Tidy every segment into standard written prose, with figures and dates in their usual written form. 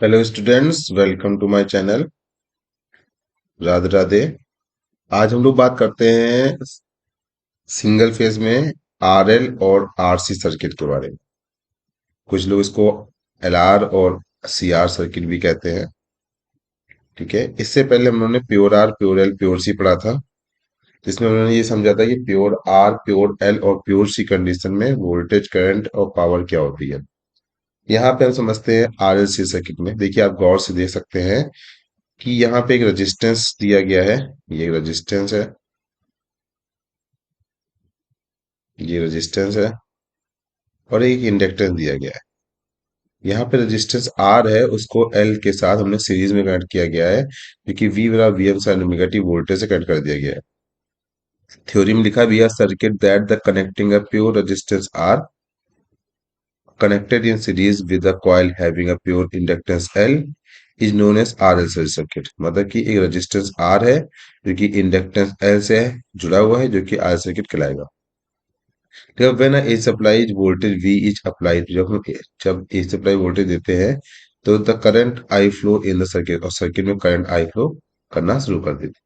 Hello students, welcome to my channel. Radhe Radhe. आज हम लोग बात करते हैं सिंगल फेज में आरएल और आरसी सर्किट के बारे में। कुछ लोग इसको एलआर और सीआर सर्किट भी कहते हैं। ठीक है, इससे पहले हम लोगों ने pure R, pure L, pure C पढ़ा था, जिसमें उन्होंने ये समझा था कि प्योर आर, प्योर एल और प्योर सी कंडीशन में वोल्टेज, करंट और पावर क्या होती है। यहाँ पे हम समझते हैं आरएल सी सर्किट में। देखिए, आप गौर से देख सकते हैं कि यहाँ पे एक रेजिस्टेंस दिया गया है। ये रेजिस्टेंस है, ये रेजिस्टेंस है और एक इंडक्टेंस दिया गया है। यहाँ पे रेजिस्टेंस आर है, उसको एल के साथ हमने सीरीज में कनेक्ट किया गया है, क्योंकि वी बराबर V M sine omega T voltage से कनेक्ट कर दिया गया है। थ्योरी में लिखा भी है circuit that the connecting a pure resistance R connected in series with a coil having a pure inductance L is known as RL series circuit। मतलब कि एक रेजिस्टेंस R है जो कि इंडक्टेंस L से जुड़ा हुआ है, जो कि RL सर्किट कहलाएगा। जब when A supply voltage V is applied, जब ए सप्लाई वोल्टेज देते हैं तो the current I flow in the circuit, और सर्किट में करंट आई फ्लो करना शुरू कर देती है।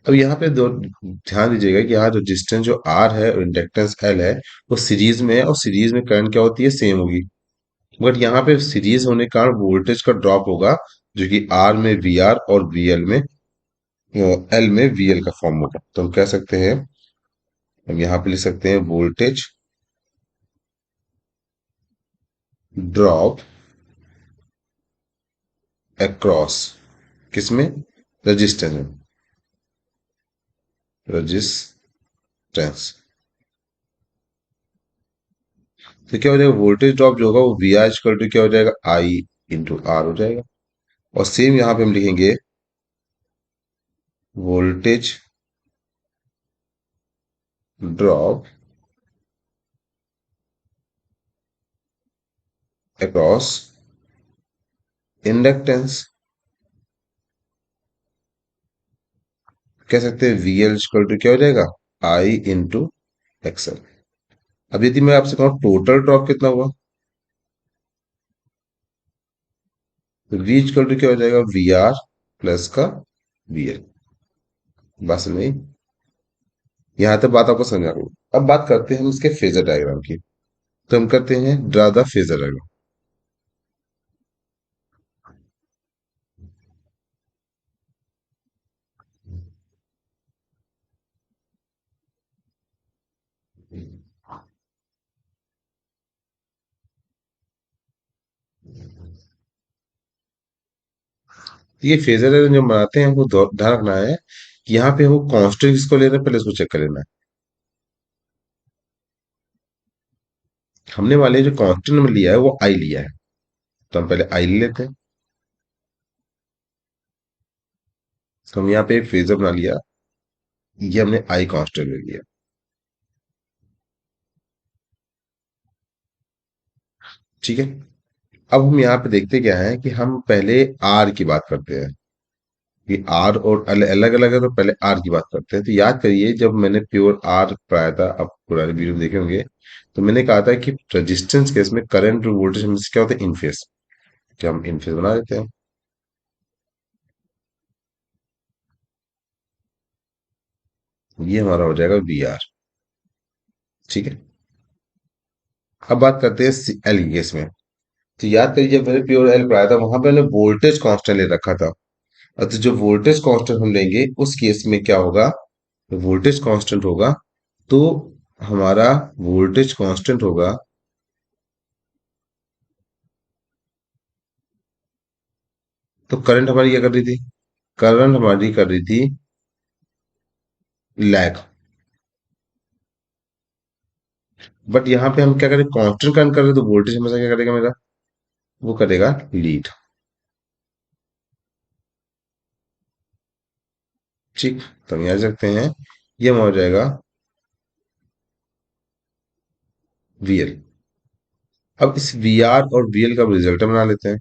अब यहाँ पे दो ध्यान दीजिएगा कि यहाँ रेजिस्टेंस जो R है और इंडक्टेंस L है वो सीरीज में है, और सीरीज में करंट क्या होती है, सेम होगी। बट यहाँ पे सीरीज होने के कारण वोल्टेज का ड्रॉप होगा, जो कि आर में वी आर और वीएल में एल में वीएल का फॉर्म होगा। तो हम कह सकते हैं, हम यहाँ पे लिख सकते हैं वोल्टेज ड्रॉप अक्रॉस, किसमें, रजिस्टेंस में, रजिस्टेंस। तो क्या हो जाएगा, वोल्टेज ड्रॉप जो होगा वो वी आर इक्वल टू क्या हो जाएगा, आई इंटू आर हो जाएगा। और सेम यहाँ पे हम लिखेंगे वोल्टेज ड्रॉप अक्रॉस इंडक्टेंस, कह सकते हैं वी एल इक्वल टू क्या हो जाएगा, आई इंटू एक्सएल। अब यदि मैं आपसे कहूं टोटल ड्रॉप कितना हुआ, तो वी इक्वल टू क्या हो जाएगा, वी आर प्लस का वी एल। बस नहीं, यहां तक बात आपको समझ आ गई। अब बात करते हैं हम इसके फेजर डायग्राम की। तो हम करते हैं ड्रा द फेजर डायग्राम। ये फेजर डायग्राम जब बनाते हैं हमको ध्यान रखना है कि यहाँ पे वो कांस्टेंट किसको ले रहे हैं, पहले उसको चेक कर लेना है। हमने वाले जो कांस्टेंट में लिया है वो आई लिया है, तो हम पहले आई ले लेते हैं। तो हम यहाँ पे एक फेजर बना लिया, ये हमने आई कांस्टेंट ले लिया। ठीक है, अब हम यहाँ पे देखते क्या है कि हम पहले आर की बात करते हैं कि आर और अलग अलग है, तो पहले आर की बात करते हैं। तो याद करिए, जब मैंने प्योर आर पढ़ाया था, आप पुराने वीडियो देखे होंगे, तो मैंने कहा था कि रेजिस्टेंस केस में करंट और वोल्टेज में से क्या होता है, इन फेज। क्या हम इन फेज बना देते हैं, ये हमारा हो जाएगा वी आर। ठीक है, अब बात करते हैं एल केस में। तो याद करिए, जब मैंने प्योर एल पढ़ाया था वहां पे मैंने वोल्टेज कांस्टेंट ले रखा था। तो जो वोल्टेज कांस्टेंट हम लेंगे उस केस में क्या होगा, वोल्टेज कांस्टेंट होगा, तो हमारा वोल्टेज कांस्टेंट होगा, तो करंट हमारी क्या कर रही थी, करंट हमारी कर रही थी लैग। बट यहाँ पे हम क्या करें, कांस्टेंट करंट कर रहे हैं, तो वोल्टेज हमेशा क्या करेगा मेरा, वो करेगा लीड। ठीक, तो हम यहाँ सकते हैं, ये हमारा हो जाएगा वीएल। अब इस वी आर और वीएल का रिजल्ट बना लेते हैं।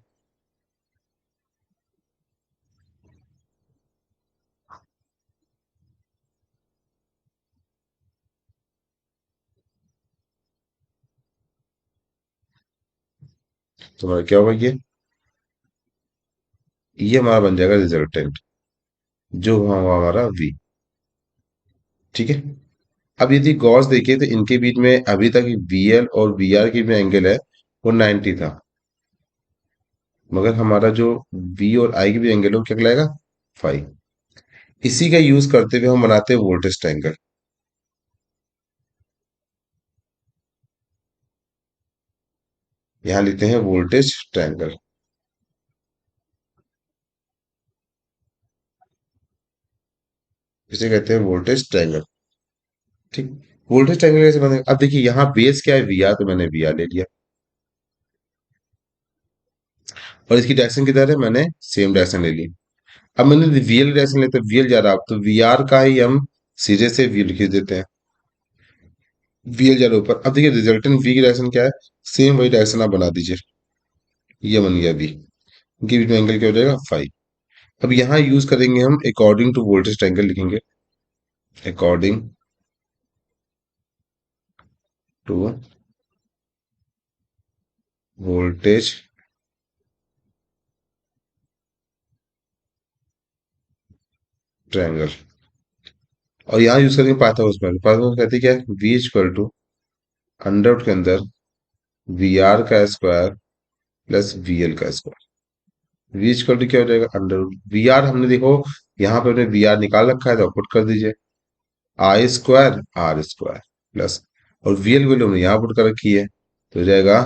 तो हमारा क्या होगा, ये ये हमारा बन जाएगा रिजल्टेंट, जो हुआ हमारा v। ठीक है। अब यदि गॉस देखिए तो इनके बीच में अभी तक VL और VR के में एंगल है वो 90 था, मगर हमारा जो V और I के भी एंगल है वो क्या कहलाएगा, 5। इसी का यूज करते हुए हम बनाते हैं वोल्टेज ट्रायंगल। यहाँ लिखते हैं वोल्टेज ट्रायंगल। इसे कहते हैं वोल्टेज ट्रायंगल। ठीक। वोल्टेज ट्रायंगल कैसे बनेगा, अब देखिए यहाँ बेस क्या है, VR, तो मैंने VR ले लिया। और इसकी डायरेक्शन किधर है, मैंने सेम डायरेक्शन ले ली। अब मैंने VL डायरेक्शन लेते, VL जा रहा है, अब तो VR का ही हम सीधे से व्यू लिख देते हैं। VL जा रहा है ऊपर। अब देखिए रिजल्टेंट V की डायरेक्शन क्या है, सेम वही डायरेक्शन आप बना दीजिए। ये बन गया V। इनके बीच में एंगल क्या हो जाएगा, 5। अब यहाँ यूज करेंगे हम अकॉर्डिंग टू वोल्टेज ट्रायंगल लिखेंगे। According to voltage triangle. और यहाँ यूज करेंगे पाइथागोरस मेथड। पाइथागोरस कहते हैं क्या है, V equal to under root के अंदर VR का स्क्वायर प्लस VL का स्क्वायर। V इक्वल टू क्या हो जाएगा, अंडर रूट VR, हमने देखो यहाँ पे हमने VR निकाल रखा है तो पुट कर दीजिए, आई स्क्वायर R स्क्वायर प्लस, और VL वैल्यू हमने यहाँ पुट कर रखी है तो हो जाएगा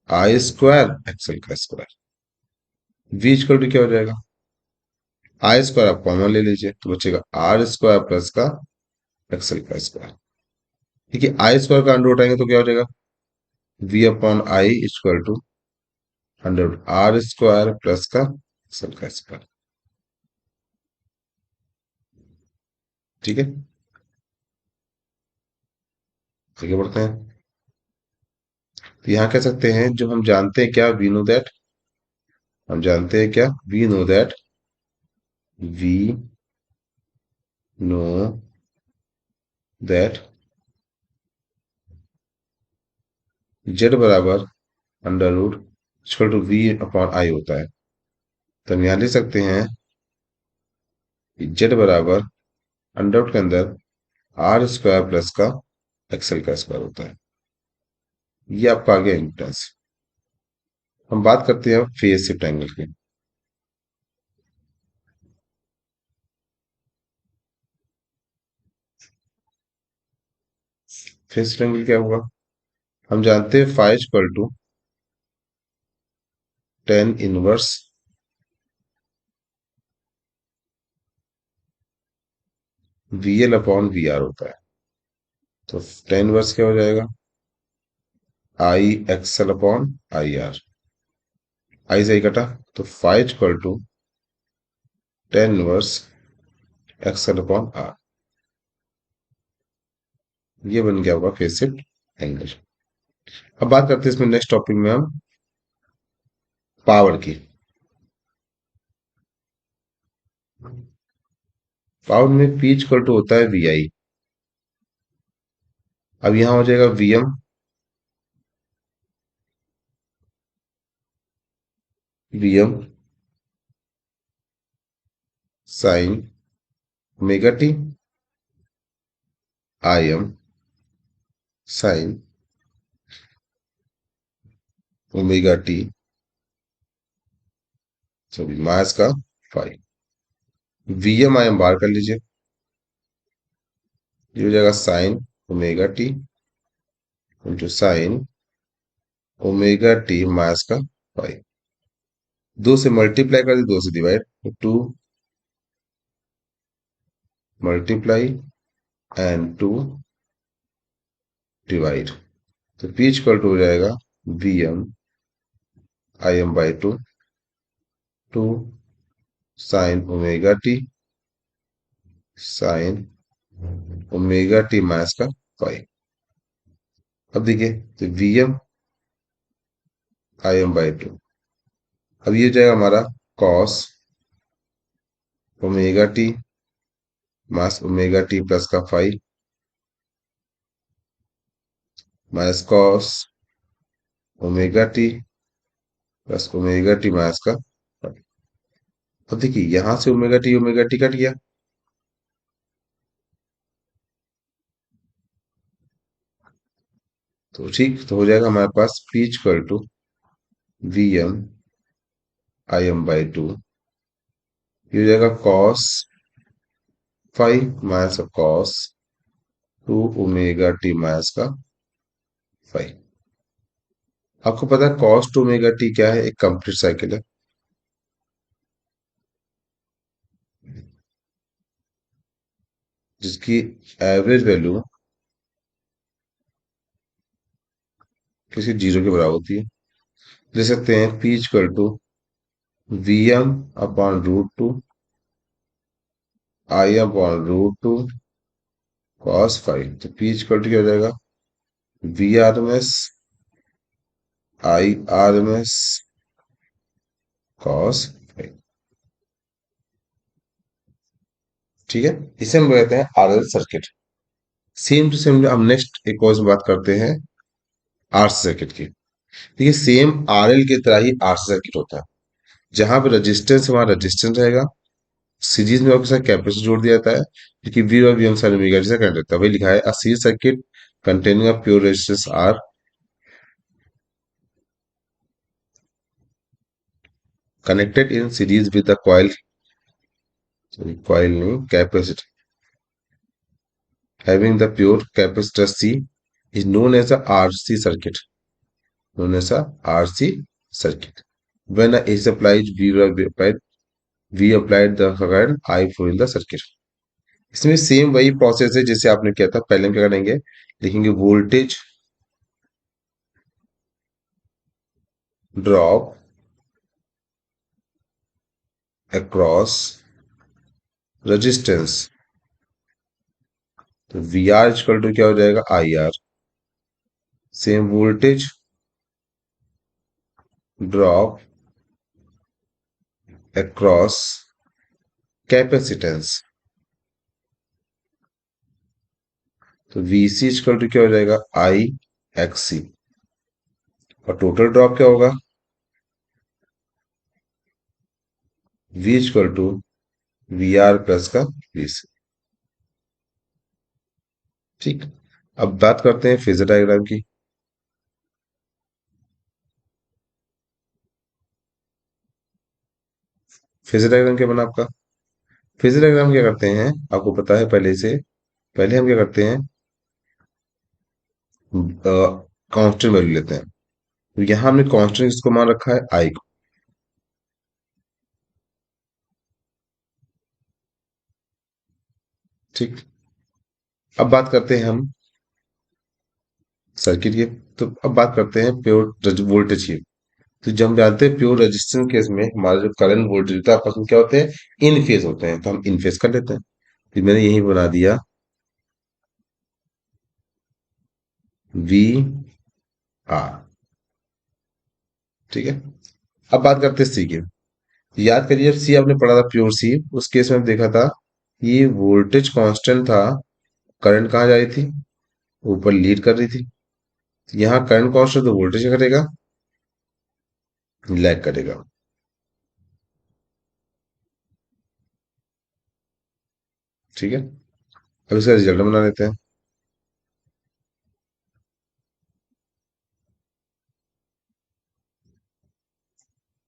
आई स्क्वायर XL का स्क्वायर। V इक्वल टू क्या हो जाएगा, आई स्क्वायर आप कॉमन ले लीजिए तो बचेगा R स्क्वायर प्लस का XL का स्क्वायर। ठीक है, आई स्क्वायर का अंडर रूट आएंगे तो क्या हो जाएगा, V upon I equal to under root R square plus का XL का स्क्वायर। ठीक है, आगे बढ़ते हैं। तो यहाँ कह सकते हैं जो हम जानते हैं क्या, वी नो दैट, हम जानते हैं क्या, we know that, we know that Z बराबर under root equal to V upon I होता है। तो हम यहाँ लिख सकते हैं जेड बराबर अंडर रूट के अंदर R स्क्वायर प्लस का XL का स्क्वायर होता है। ये आपका आ गया इम्पीडेंस। हम बात करते हैं फेज शिफ्ट एंगल की। फेज शिफ्ट एंगल क्या हुआ, हम जानते हैं phi equal to tan inverse VL upon VR होता है। तो टेन इनवर्स क्या हो जाएगा, I XL upon IR। I से ही कटा, तो phi equal to tan inverse XL upon R। ये बन गया होगा फेज शिफ्ट एंगल। अब बात करते हैं इसमें नेक्स्ट टॉपिक में हम पावर की। पावर में P इक्वल टू होता है VI। अब यहां हो जाएगा VM, VM sign omega T, IM sign omega T, sorry mass का फाइव। VMIM बार कर लीजिए, ये हो जाएगा sign omega T into sine omega T mass का फाइव। दो से मल्टीप्लाई कर दी, दो से डिवाइड, तो two multiply and two divide. तो P इक्वल टू हो जाएगा VM IM by two, two sine omega T sine omega T minus का फाइव। अब देखिए तो VM IM बाई टू, अब ये हो जाएगा हमारा cos omega T minus omega T plus का five minus cos omega T plus omega T minus का फाइव। अब देखिए यहां से ओमेगा टी कट गया, तो ठीक तो हो जाएगा हमारे पास P equal to V M I M by two, ये हो जाएगा cos five minus cos two omega T minus का फाइव। आपको पता है कॉस टू ओमेगा टी क्या है, एक कंप्लीट साइकिल है, जिसकी एवरेज वैल्यू किसी जीरो के बराबर होती है। ले सकते हैं P equal to V M upon root two I upon root two cos phi, तो पी इक्वल टू क्या हो जाएगा, V R M S I R M S cos phi. ठीक है, इसे हम कहते हैं RL circuit. Same to same हम नेक्स्ट एक और बात करते हैं आरसी सर्किट की। देखिए सेम आरएल की तरह ही आरसी सर्किट होता है, जहां पे रेजिस्टेंस वहां रेजिस्टेंस रहेगा, सीरीज में आपके साथ कैपेसिटर जोड़ दिया जाता है, क्योंकि वी और वी एम साइन ओमेगा जैसा करंट रहता है, वही लिखा है a series circuit containing a pure resistance R connected in series with the coil, sorry, coil नहीं capacitor, having the pure capacitor C is known as a RC circuit, known as a RC circuit. When a AC applied, V applied the current I flow in the circuit. इसमें same वही process है जैसे आपने किया था। पहले हम क्या करेंगे, लिखेंगे वोल्टेज ड्रॉप अक्रॉस रेजिस्टेंस, तो वी आर इक्वल टू क्या हो जाएगा I R, same voltage drop across capacitance, तो वी सी इक्वल टू क्या हो जाएगा आई एक्स सी, और टोटल ड्रॉप क्या होगा, V equal to V R plus का वी सी। ठीक, अब बात करते हैं फेजर डायग्राम की। फेजर डायग्राम क्या बना आपका, फेजर डायग्राम क्या करते हैं आपको पता है पहले से। पहले हम क्या करते हैं, कांस्टेंट वैल्यू लेते हैं, तो यहां हमने कांस्टेंट किसको मान रखा है, आई को। ठीक, अब बात करते हैं हम सर्किट की। तो अब बात करते हैं प्योर वोल्टेज की। तो जब हम जानते हैं प्योर रेजिस्टेंस केस में हमारा जो करंट वोल्टेज होता है आपस में क्या होते हैं, इन फेज होते हैं, तो हम इन फेज कर लेते हैं। तो मैंने यही बना दिया वी आर। ठीक है, अब बात करते हैं सी की। याद करिए जब सी आपने पढ़ा था प्योर सी, उस केस में हमने देखा था ये वोल्टेज कांस्टेंट था, करंट कहाँ जा रही थी, ऊपर लीड कर रही थी। यहाँ करंट कांस्टेंट तो वोल्टेज क्या करेगा, लैग करेगा। ठीक है, अब इसका रिजल्ट बना लेते हैं।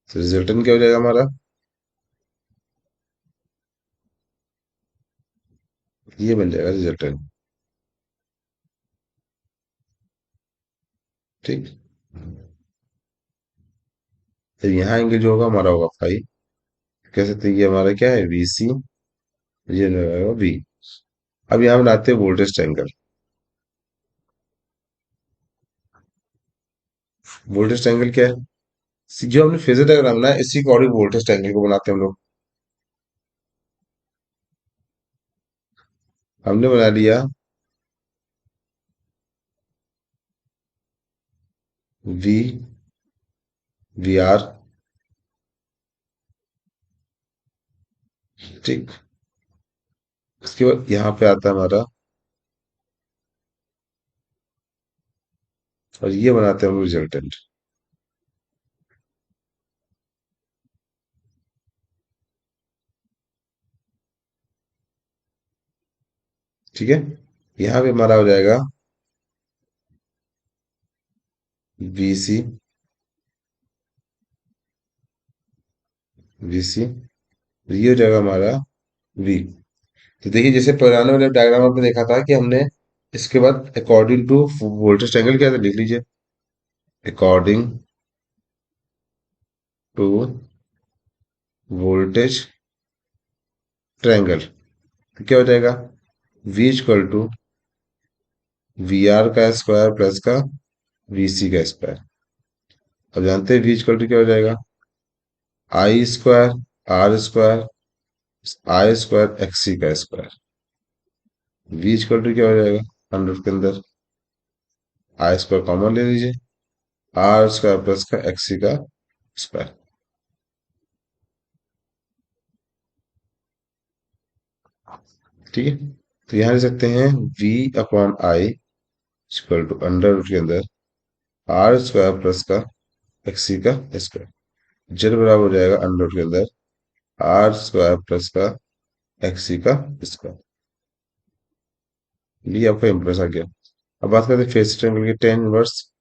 तो रिजल्टेंट क्या हो जाएगा हमारा, ये बन जाएगा रिजल्टेंट। ठीक, तो यहाँ एंगल जो होगा हमारा होगा फाइव, कह सकते हैं ये हमारा क्या है वी सी, ये रहेगा वी। अब यहाँ बनाते हैं वोल्टेज ट्रायंगल। वोल्टेज ट्रायंगल क्या है, जो हमने फेजर डायग्राम बनाया इसी अकॉर्डिंग वोल्टेज ट्रायंगल को बनाते हैं हम लोग। हमने बना लिया वी वी आर। ठीक, उसके बाद यहाँ पे आता है हमारा, और ये बनाते हैं हम रिजल्टेंट। ठीक है। यहाँ पे हमारा हो जाएगा वी सी, वी सी, ये हो जाएगा हमारा वी। तो देखिए जैसे पुराने वाले डायग्राम में देखा था कि हमने इसके बाद अकॉर्डिंग टू वोल्टेज ट्रायंगल क्या था, लिख लीजिए। अकॉर्डिंग टू वोल्टेज ट्रायंगल तो क्या हो जाएगा, V equal to V R का स्क्वायर प्लस का वी सी का स्क्वायर। अब जानते हैं V इक्वल टू क्या हो जाएगा, I square R square I square X C का स्क्वायर। V इक्वल टू क्या हो जाएगा, हंड्रेड के अंदर आई स्क्वायर कॉमन ले लीजिए, आर स्क्वायर प्लस का एक्स सी का स्क्वायर। ठीक है। तो यहाँ लिख सकते हैं V upon I equal to under root के अंदर आर स्क्वायर प्लस का एक्स सी का स्क्वायर। जेड बराबर हो जाएगा अंडर रूट के अंदर आर स्क्वायर प्लस का एक्स सी का स्क्वायर। ये आपका इम्प्रेस आ गया। अब बात करते हैं फेस ट्रायंगल की, tan inverse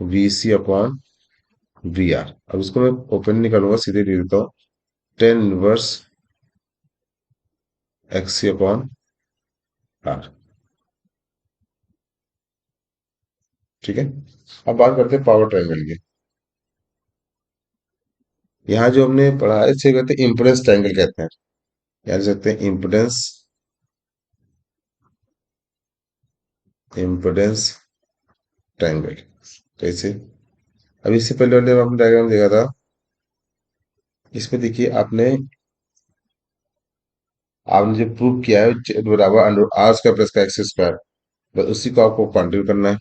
V C upon V R. अब इसको मैं ओपन नहीं करूंगा, सीधे लिख देता हूँ, tan inverse X C upon R. ठीक है। अब बात करते हैं पावर ट्रायंगल की। यहाँ जो हमने पढ़ा है इसे कहते हैं इम्पेडेंस ट्रायंगल कहते हैं। यहाँ लिख सकते हैं इम्पेडेंस, इम्पेडेंस ट्रायंगल। कैसे, अब इससे पहले वाले हमने डायग्राम देखा था, इसमें देखिए आपने आपने जो प्रूव किया है Z बराबर अंडर आर स्क्वायर प्लस का एक्स स्क्वायर, बस उसी को आपको क्वांटिफाई करना है।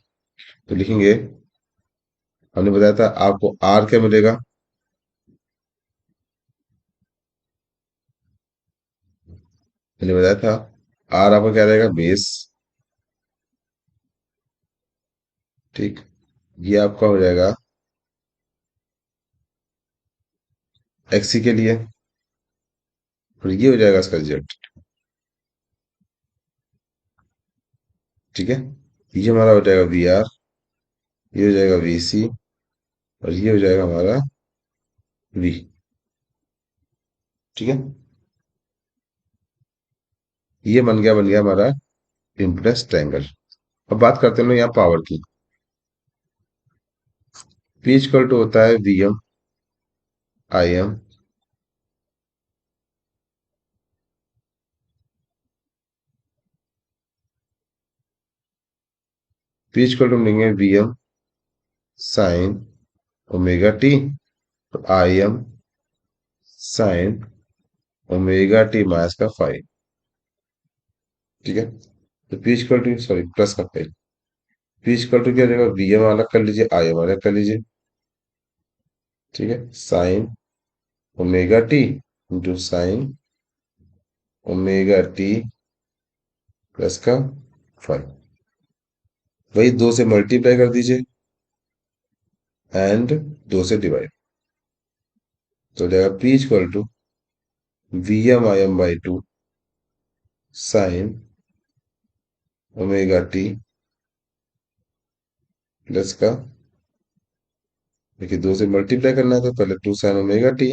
तो लिखेंगे, हमने बताया था आपको आर क्या मिलेगा, मैंने बताया था आर आपका क्या रहेगा, बेस। ठीक, ये आपका हो जाएगा एक्सी के लिए, और ये हो जाएगा इसका रिजल्ट। ठीक है। ये हमारा हो जाएगा वी आर, ये हो जाएगा वी सी, और ये हो जाएगा हमारा वी। ठीक है। ये बन गया हमारा इम्पेडेंस ट्रायंगल। अब बात करते हैं ना यहाँ पावर की। पी इक्वल टू होता है V M I M, P equal to लेंगे V M sine omega T, तो I M sine omega T minus का फाइव। ठीक है। तो P equal to sorry plus का फाइव, पी इक्वल टू क्या हो जाएगा, वी एम अलग कर लीजिए आई एम अलग कर लीजिए। ठीक है। Sign omega T into sine omega T plus का फाइव, वही दो से मल्टीप्लाई कर दीजिए एंड दो से डिवाइड, तो हो जाएगा P equal to V M I M by two sine omega T plus का, देखिए दो से मल्टीप्लाई करना है तो पहले टू साइन ओमेगा टी,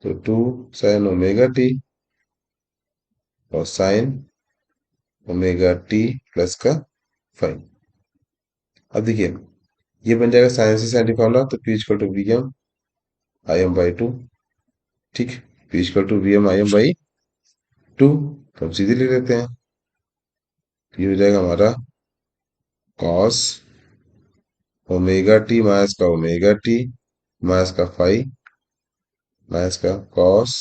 तो टू साइन ओमेगा टी और साइन ओमेगा टी प्लस का फाइव। अब देखिए ये बन जाएगा साइन से साइन फॉर्मूला, तो P equal to V M I M by two. ठीक, P equal to V M I M by to, तो हम सीधे लिख लेते हैं। ये हो जाएगा हमारा कॉस ओमेगा टी माइनस का ओमेगा टी माइनस का फाइव माइनस का कॉस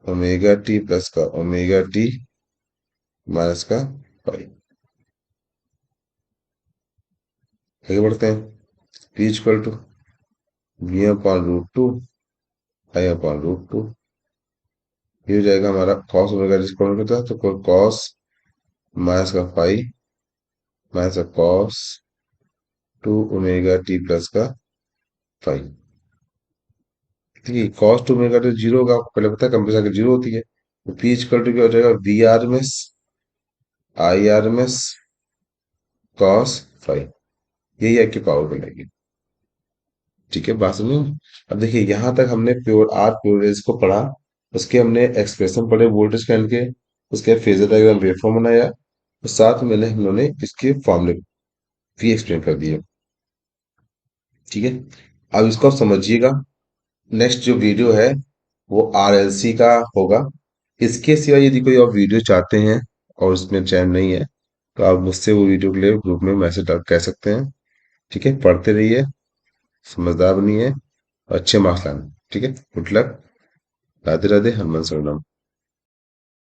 ओमेगा टी प्लस का ओमेगा टी माइनस का फाइव। आगे बढ़ते हैं। P equal to V upon root two I upon root two, ये हो जाएगा हमारा कॉस ओमेगा जिसको हमने किया था, तो कॉस माइनस का फाइव माइनस का cos two omega T plus का फाइव। ठीक है, कॉस टू ओमेगा तो जीरो होगा, आपको पहले पता है कंपेरिजन की जीरो होती है, तो पी इक्वल टू क्या हो जाएगा, V R M S I R M S cos phi, यही आपकी पावर बनेगी। ठीक है, बात समझे। अब देखिए यहां तक हमने प्योर आर प्योर रेज को पढ़ा, उसके हमने एक्सप्रेशन पढ़े वोल्टेज करंट के, उसके फेजर डायग्राम वेवफॉर्म बनाया, और साथ में हम लोगों ने इसके फॉर्मूले भी एक्सप्लेन कर दिए। ठीक है, अब इसको आप समझिएगा। नेक्स्ट जो वीडियो है वो आरएलसी का होगा। इसके सिवा यदि कोई और वीडियो चाहते हैं और उसमें चैनल नहीं है, तो आप मुझसे वो वीडियो के लिए ग्रुप में मैसेज डाल कह सकते हैं। ठीक है, पढ़ते रहिए, समझदार बनिए, अच्छे मार्क्स लाना। ठीक है, गुड लक। राधे राधे, हनुमान शरणम।